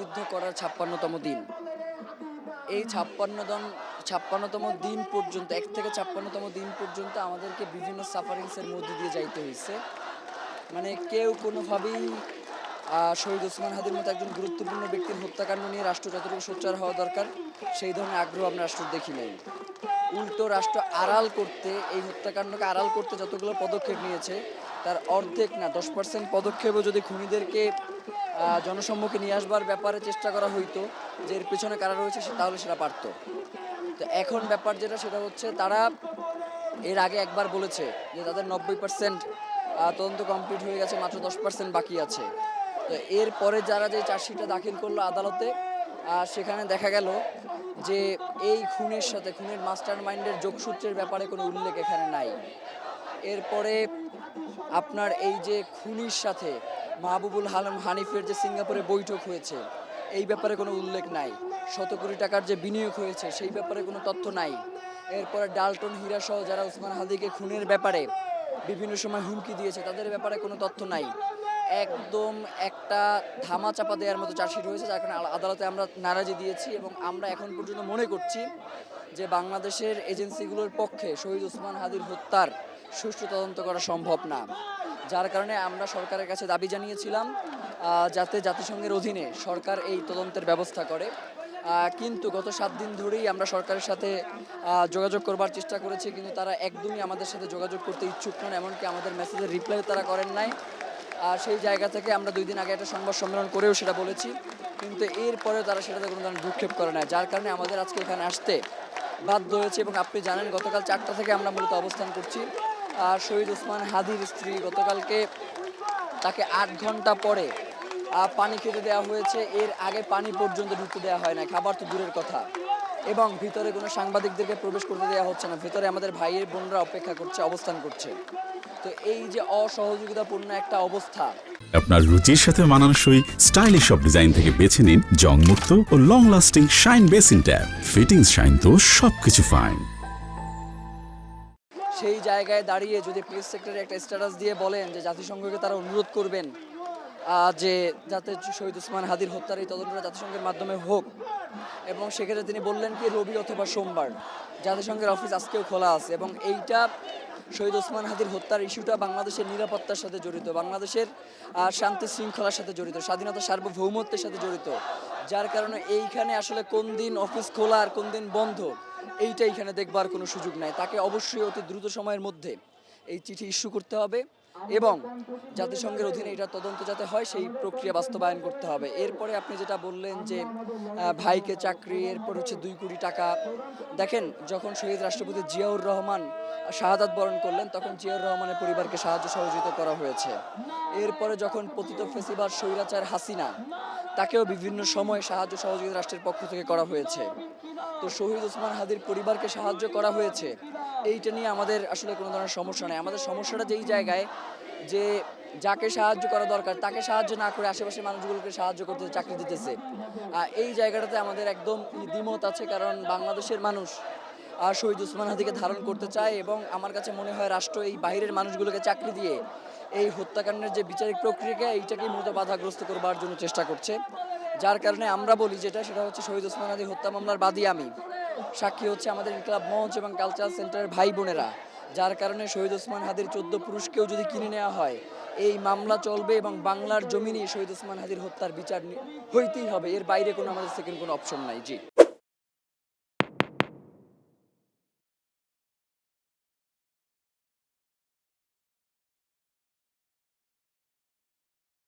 গুলিবিদ্ধ করার ৫৬তম দিন। এই ৫৬তম দিন পর্যন্ত ১ থেকে ৫৬তম দিন পর্যন্ত আমাদেরকে বিভিন্ন সাফারিংসের মধ্যে দিয়ে যাইতে হইছে। মানে কেউ কোনোভাবেই শহীদ ওসমান হাদির মতো একজন গুরুত্বপূর্ণ ব্যক্তির হত্যাকাণ্ড নিয়ে রাষ্ট্র যতটুকু সোচ্চার হওয়া দরকার সেই ধরনের আগ্রহ আমরা রাষ্ট্র দেখি নাই। উল্টো রাষ্ট্র আড়াল করতে, এই হত্যাকাণ্ডকে আড়াল করতে যতগুলো পদক্ষেপ নিয়েছে তার অর্ধেক না ১০% পদক্ষেপও যদি খুনিদেরকে জনসম্মুখে নিয়ে আসবার ব্যাপারে চেষ্টা করা হইতো যে এর পেছনে কারা রয়েছে তাহলে সেটা পারত। তো এখন ব্যাপার যেটা সেটা হচ্ছে তারা এর আগে একবার বলেছে যে তাদের ৯০% তদন্ত কমপ্লিট হয়ে গেছে, মাত্র 10% বাকি আছে। তো এরপরে যারা যে চার্জশিটটা দাখিল করলো আদালতে, সেখানে দেখা গেল যে এই খুনের সাথে খুনের মাস্টার মাইন্ডের যোগসূত্রের ব্যাপারে কোনো উল্লেখ এখানে নাই। এরপরে আপনার এই যে খুনির সাথে মাহবুবুল আলম হানিফের যে সিঙ্গাপুরে বৈঠক হয়েছে এই ব্যাপারে কোনো উল্লেখ নাই। শত কোটি টাকার যে বিনিয়োগ হয়েছে সেই ব্যাপারে কোনো তথ্য নাই। এরপরে ডালটন হীরা সহ যারা ওসমান হাদিকে খুনের ব্যাপারে বিভিন্ন সময় হুমকি দিয়েছে তাদের ব্যাপারে কোনো তথ্য নাই। একদম একটা ধামাচাপা দেওয়ার মতো চার্জশিট হয়েছে, যার কারণে আদালতে আমরা নারাজি দিয়েছি এবং আমরা এখন পর্যন্ত মনে করছি যে বাংলাদেশের এজেন্সিগুলোর পক্ষে শহীদ ওসমান হাদির হত্যার সুষ্ঠু তদন্ত করা সম্ভব না। যার কারণে আমরা সরকারের কাছে দাবি জানিয়েছিলাম যাতে জাতিসংঘের অধীনে সরকার এই তদন্তের ব্যবস্থা করে। কিন্তু গত 7 দিন ধরেই আমরা সরকারের সাথে যোগাযোগ করবার চেষ্টা করেছি, কিন্তু তারা একদমই আমাদের সাথে যোগাযোগ করতে ইচ্ছুক নন, এমনকি আমাদের মেসেজের রিপ্লাইও তারা করেন নাই। সেই জায়গা থেকে আমরা 2 দিন আগে একটা সংবাদ সম্মেলন করেও সেটা বলেছি, কিন্তু এরপরেও তারা সেটাতে কোনো ধরনের ভ্রুক্ষেপ করে না, যার কারণে আমাদের আজকে এখানে আসতে বাধ্য হয়েছে। এবং আপনি জানেন গতকাল 4টা থেকে আমরা মূলত অবস্থান করছি। শহীদ ওসমান হাদির স্ত্রী গতকালকে তাকে 8 ঘন্টা পরে পানি খেতে দেওয়া হয়েছে, এর আগে পানি পর্যন্ত ঢুকতে দেওয়া হয় না, খাবার তো দূরের কথা। এবং ভিতরে কোনো সাংবাদিকদেরকে প্রবেশ করতে দেওয়া হচ্ছে না, ভিতরে আমাদের ভাইয়ের বোনরা অপেক্ষা করছে, অবস্থান করছে। তো এই যে অসহযোগিতাপূর্ণ একটা অবস্থা, আপনার রুচির সাথে মানানসই স্টাইলিশ সব ডিজাইন থেকে বেছে নিন জংমুক্ত ও long lasting shine basin tap. Fittings shine তো সবকিছু ফাইন। সেই জায়গায় দাঁড়িয়ে যদি প্রেস সেক্রেটারি একটা স্ট্যাটাস দিয়ে বলেন যে জাতিসংঘকে তারা অনুরোধ করবেন যে যাতে শহীদ ওসমান হাদির হত্যার এই তদন্তটা জাতিসংঘের মাধ্যমে হোক, এবং সেক্ষেত্রে তিনি বললেন কি রবি অথবা সোমবার। জাতিসংঘের অফিস আজকেও খোলা আছে এবং এইটা শহীদ ওসমান হাদির হত্যার ইস্যুটা বাংলাদেশের নিরাপত্তার সাথে জড়িত, বাংলাদেশের শান্তি শৃঙ্খলার সাথে জড়িত, স্বাধীনতা সার্বভৌমত্বের সাথে জড়িত। যার কারণে এইখানে আসলে কোন দিন অফিস খোলা আর কোন দিন বন্ধ এইটা এখানে দেখবার কোনো সুযোগ নাই। তাকে অবশ্যই অতি দ্রুত সময়ের মধ্যে এই চিঠি ইস্যু করতে হবে এবং জাতিসংঘের অধীনে এটা তদন্ত যাতে হয় সেই প্রক্রিয়া বাস্তবায়ন করতে হবে। এরপরে আপনি যেটা বললেন যে ভাইকে চাকরি, এরপর হচ্ছে 2 কোটি টাকা। দেখেন, যখন শহীদ রাষ্ট্রপতি জিয়াউর রহমান শাহাদাত বরণ করলেন তখন জিয়াউর রহমানের পরিবারকে সাহায্য সহযোগিতা করা হয়েছে। এরপরে যখন পতিত ফেসিবাদ স্বৈরাচার হাসিনা, তাকেও বিভিন্ন সময় সাহায্য সহযোগিতা রাষ্ট্রের পক্ষ থেকে করা হয়েছে। তো শহীদ ওসমান হাদির পরিবারকে সাহায্য করা হয়েছে, এইটা নিয়ে আমাদের আসলে কোনো ধরনের সমস্যা নেই। আমাদের সমস্যাটা যেই জায়গায় যে যাকে সাহায্য করা দরকার তাকে সাহায্য না করে আশেপাশের মানুষগুলোকে সাহায্য করতে চাকরি দিতেছে, এই জায়গাটাতে আমাদের একদম দ্বিমত আছে। কারণ বাংলাদেশের মানুষ শহীদ ওসমান হাদিকে ধারণ করতে চায় এবং আমার কাছে মনে হয় রাষ্ট্র এই বাইরের মানুষগুলোকে চাকরি দিয়ে এই হত্যাকাণ্ডের যে বিচারিক প্রক্রিয়া এইটাকেই মূলত বাধাগ্রস্ত করবার জন্য চেষ্টা করছে। যার কারণে আমরা বলি সেটা হচ্ছে শহীদ ওসমান হাদি হত্যা মামলার বাদী আমি, সাক্ষী হচ্ছে আমাদের ইনকলাব মঞ্চ এবং কালচারাল সেন্টারের ভাই বোনেরা। যার কারণে শহীদ ওসমান হাদির 14 পুরুষকেও যদি কিনে নেওয়া হয় এই মামলা চলবে এবং বাংলার জমিনে শহীদ ওসমান হাদির হত্যার বিচার হইতেই হবে, এর বাইরে কোনো আমাদের সেকেন্ড কোনো অপশন নাই। জি।